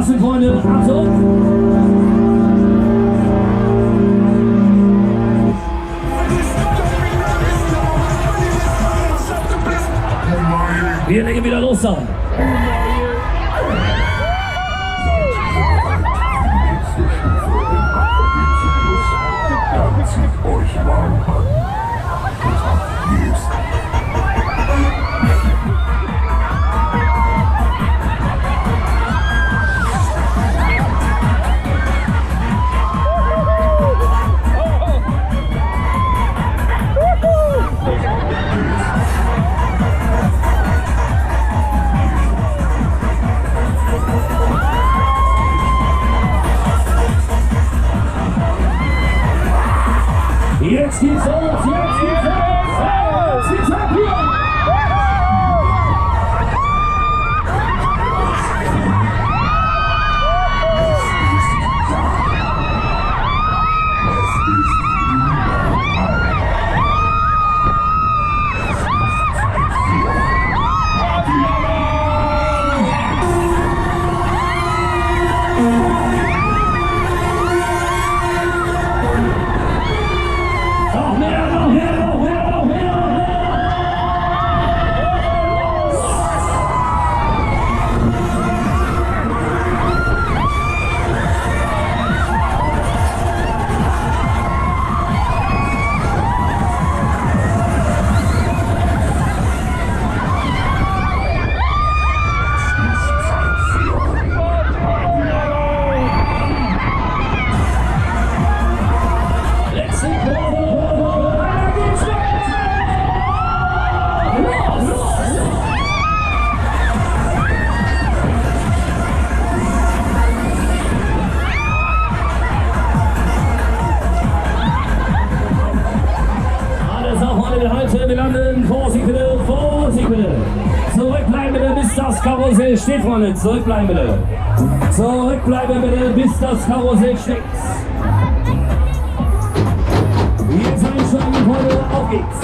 Straßen, Freunde. Achtung! Wir legen wieder los dann. Euch mal an. Jetzt geht's los, jetzt geht's los! Sie sagt hier! Wir landen, Vorsicht bitte, Vorsicht bitte. Zurückbleiben bitte, bis das Karussell steht, Freunde. Zurückbleiben bitte. Zurückbleiben bitte, bis das Karussell steht. Jetzt einsteigen, Freunde, auf geht's.